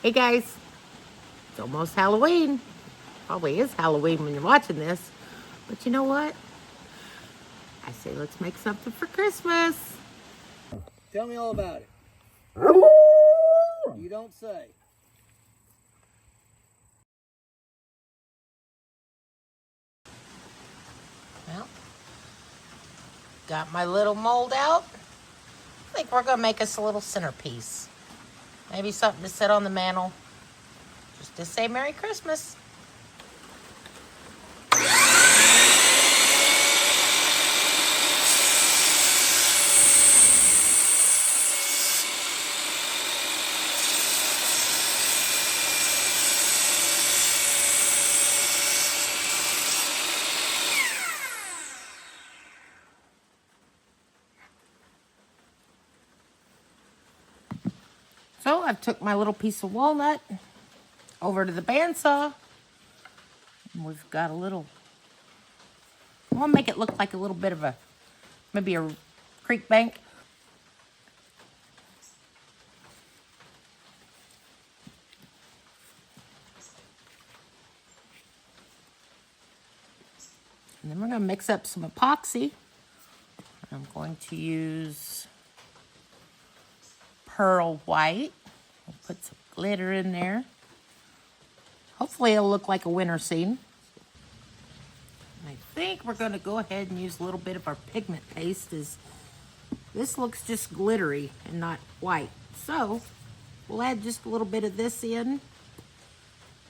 Hey guys, it's almost Halloween. Probably is Halloween when you're watching this. But you know what? I say let's make something for Christmas. Tell me all about it. You don't say. Well, got my little mold out. I think we're going to make us a little centerpiece. Maybe something to sit on the mantle. Just to say Merry Christmas. So I've took my little piece of walnut over to the bandsaw. And we've got a little, I want to make it look like a little bit of a, maybe a creek bank. And then we're going to mix up some epoxy. I'm going to use pearl white. I'll put some glitter in there. Hopefully it'll look like a winter scene. I think we're going to go ahead and use a little bit of our pigment paste, as this looks just glittery and not white. So we'll add just a little bit of this in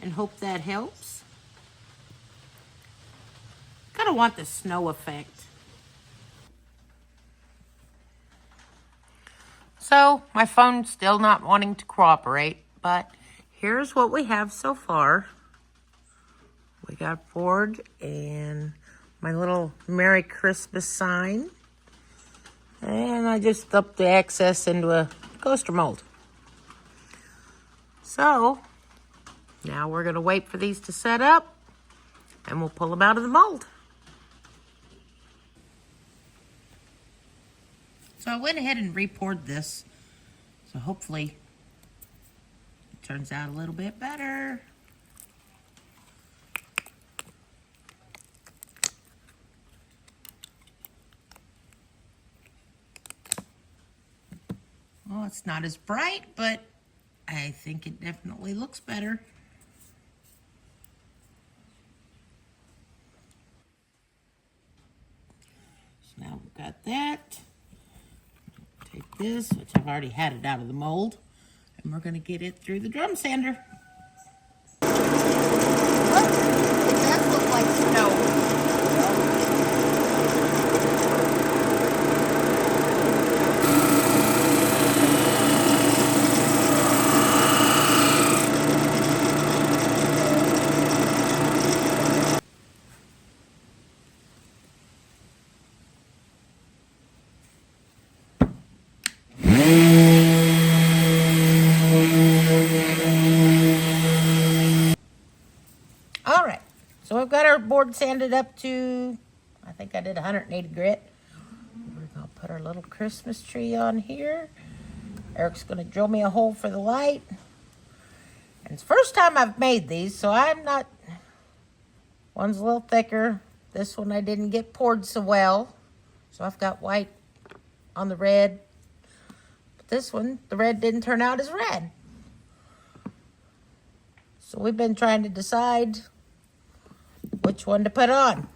and hope that helps. Kind of want the snow effect. So my phone's still not wanting to cooperate, but here's what we have so far. We got board and my little Merry Christmas sign. And I just dumped the excess into a coaster mold. So now we're going to wait for these to set up and we'll pull them out of the mold. So I went ahead and re-poured this. So hopefully it turns out a little bit better. Well, it's not as bright, but I think it definitely looks better. So now we've got that. Take this, which I've already had it out of the mold, and we're going to get it through the drum sander. Look, it does look like snow. All right, so we've got our board sanded up to, I think I did 180 grit. We're gonna put our little Christmas tree on here. Eric's gonna drill me a hole for the light. And it's the first time I've made these, so I'm not, one's a little thicker. This one I didn't get poured so well. So I've got white on the red. But this one, the red didn't turn out as red. So we've been trying to decide which one to put on.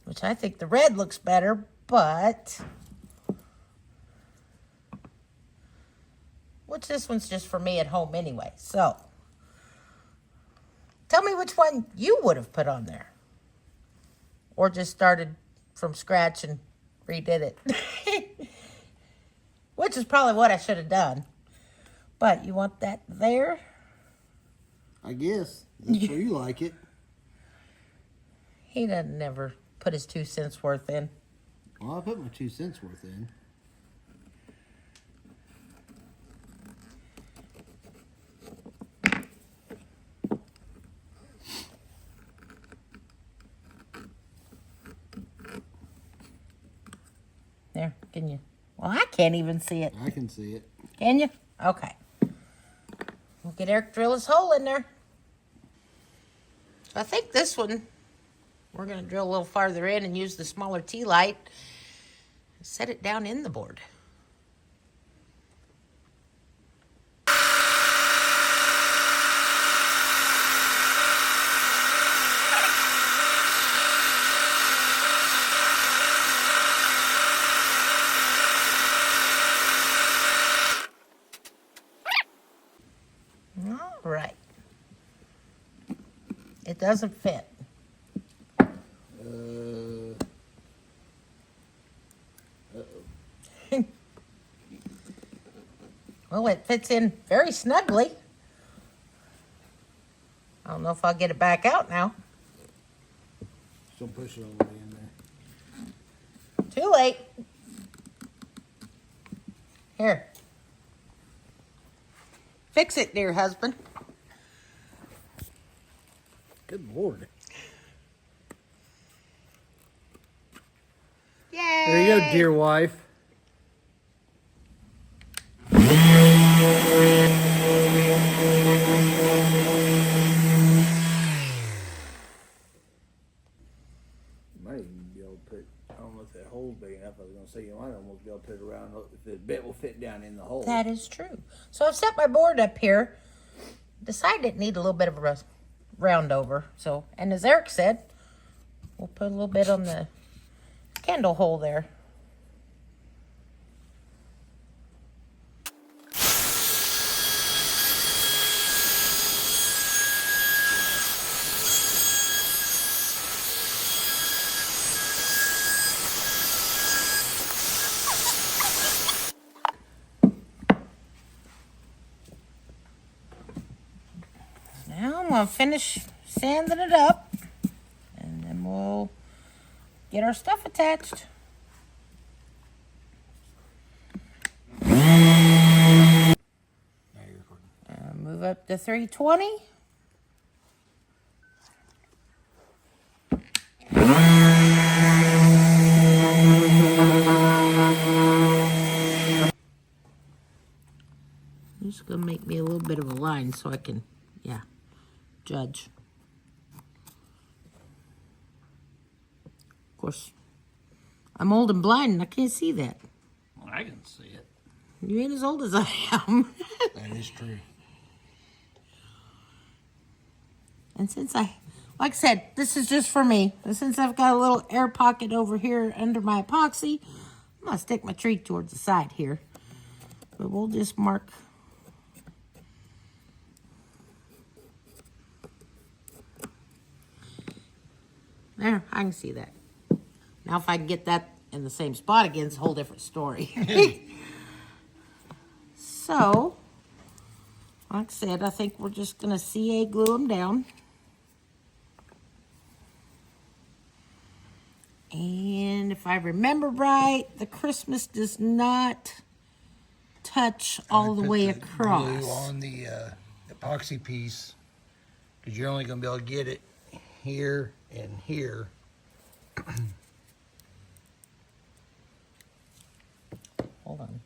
Which I think the red looks better, but which this one's just for me at home anyway. So tell me which one you would have put on there. Or just started from scratch and redid it. Which is probably what I should have done. But you want that there? I guess. That's where you like it. He doesn't never put his 2 cents worth in. Well, I put my 2 cents worth in. There, can you Well, I can't even see it. I can see it. Can you? Okay. We'll get Eric drill his hole in there. I think this one, we're going to drill a little farther in and use the smaller T-light. Set it down in the board. All right. It doesn't fit. Well, it fits in very snugly. I don't know if I'll get it back out now. So push it all the way in there. Too late. Here. Fix it, dear husband. Good Lord. Yay! There you go, dear wife. Might even be able to put, I don't know if that hole's big enough. I was going to say you might almost be able to put it around if the bit will fit down in the hole. That is true. So I've set my board up here. Decided it needed a little bit of a round over. So, and as Eric said, we'll put a little bit on the candle hole there. Now I'm going to finish sanding it up, and then we'll get our stuff attached. Move up to 320. I'm just going to make me a little bit of a line so I can, judge. Of course, I'm old and blind and I can't see that. I can see it. You ain't as old as I am. That is true. And since like I said, this is just for me. And since I've got a little air pocket over here under my epoxy, I'm going to stick my tree towards the side here. But we'll just mark. There, I can see that. Now if I can get that in the same spot again, it's a whole different story. So, like I said, I think we're just going to CA glue them down. And if I remember right, the Christmas does not touch all the way across. Glue on the epoxy piece, because you're only going to be able to get it here and here. Hold on.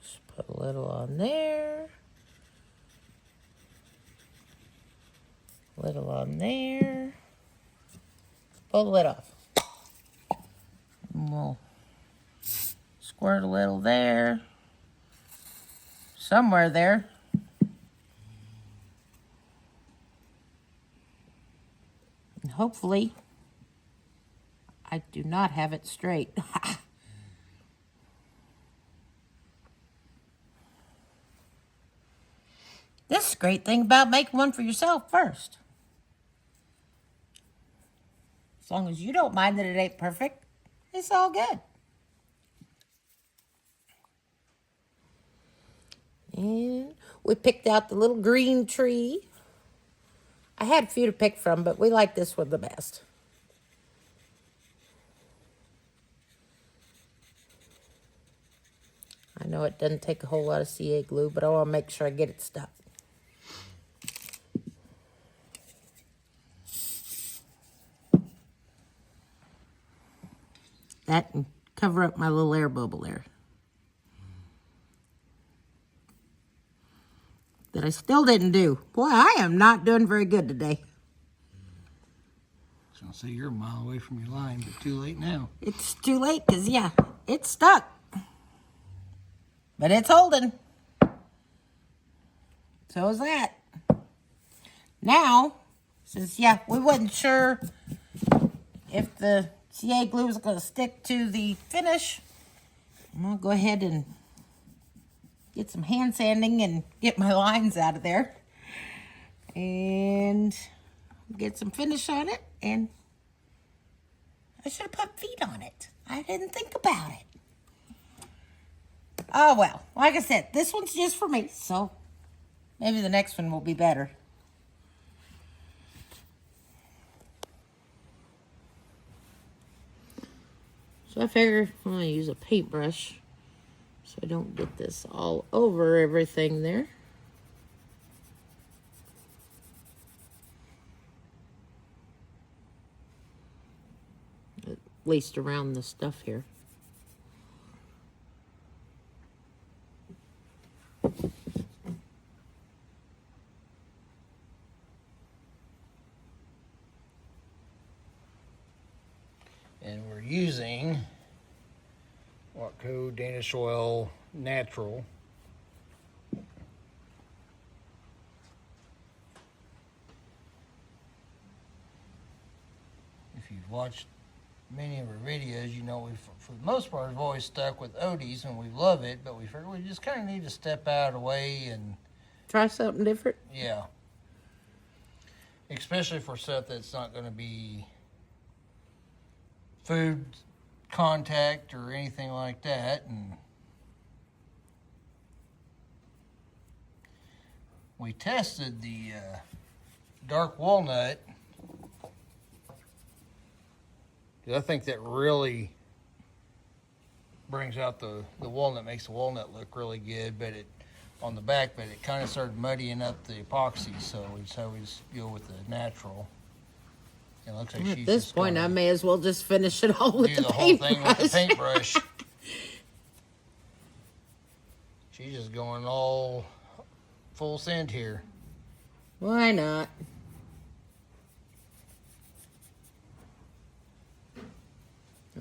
Just put a little on there. Little on there. Pull the lid off. And we'll squirt a little there. Somewhere there. And hopefully, I do not have it straight. This is a great thing about making one for yourself first. As long as you don't mind that it ain't perfect, it's all good. And we picked out the little green tree. I had a few to pick from, but we like this one the best. I know it doesn't take a whole lot of CA glue, but I want to make sure I get it stuck. that and cover up my little air bubble there. That I still didn't do. Boy, I am not doing very good today. So I'll say you're a mile away from your line, but too late now. It's too late because, yeah, it's stuck. But it's holding. So is that. Now, since, yeah, we wasn't sure if the CA glue was going to stick to the finish, I'm going to go ahead and get some hand sanding and get my lines out of there. And get some finish on it. And I should have put feet on it. I didn't think about it. Oh, well, like I said, this one's just for me, so maybe the next one will be better. So I figure I'm going to use a paintbrush so I don't get this all over everything there. At least around the stuff here. And we're using Watco Danish Oil Natural. If you've watched many of our videos, you know we've, for the most part, we've always stuck with Odie's and we love it, but we figured we just kind of need to step out of the way and Try something different. yeah. Especially for stuff that's not going to be food contact or anything like that. And we tested the dark walnut. I think that really brings out the walnut, makes the walnut look really good, but it on the back, but it kind of started muddying up the epoxy, so we decided to go with the natural. It looks like At this point, I may as well just finish it all with do the the whole thing with the paintbrush. paintbrush. She's just going all full send here. Why not?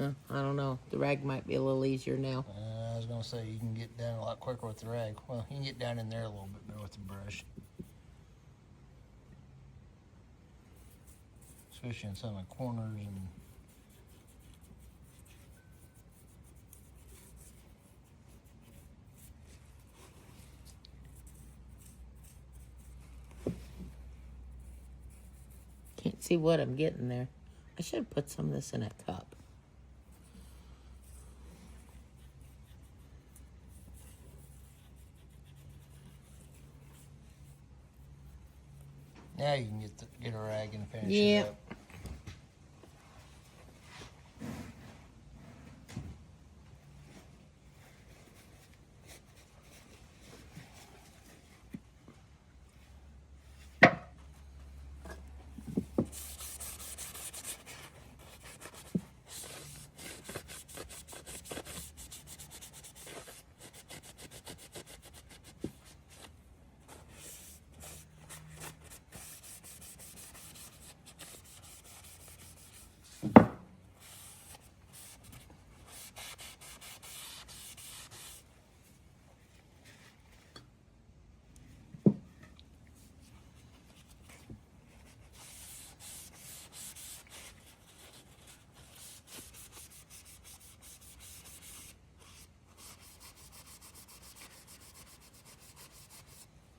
I don't know. The rag might be a little easier now. I was going to say, you can get down a lot quicker with the rag. Well, you can get down in there a little bit better with the brush. Especially in some of the corners and... Can't see what I'm getting there. I should have put some of this in a cup. Now you can get a rag and finish Yeah. it up.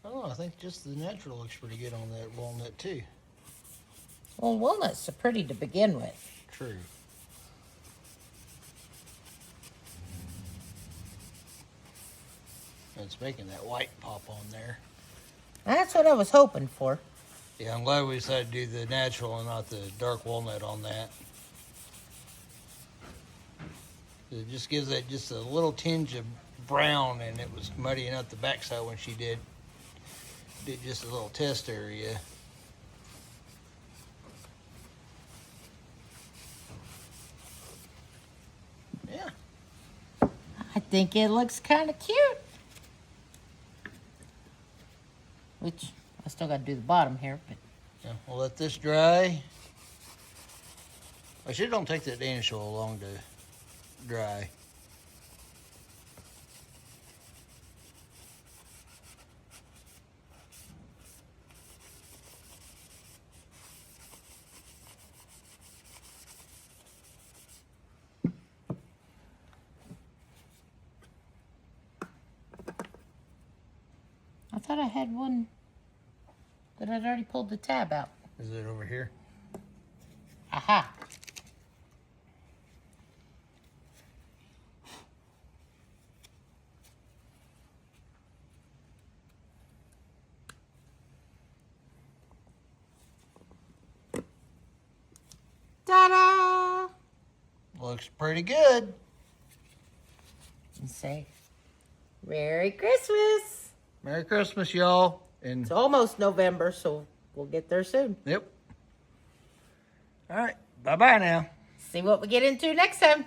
Oh, I think just the natural looks pretty good on that walnut too. Well, walnuts are pretty to begin with. True. It's making that white pop on there. That's what I was hoping for. Yeah, I'm glad we decided to do the natural and not the dark walnut on that. It just gives that just a little tinge of brown, and it was muddying up the backside when she did just a little test area. think it looks kind of cute. Which, I still got to do the bottom here, but... Yeah, we'll let this dry. Actually, it don't take that Danish oil long to dry. I thought I had one that I'd already pulled the tab out. Is it over here? Aha. Ta-da! Looks pretty good. And say, Merry Christmas! Merry Christmas, y'all. And It's almost November, so we'll get there soon. yep. All right. Bye-bye now. See what we get into next time.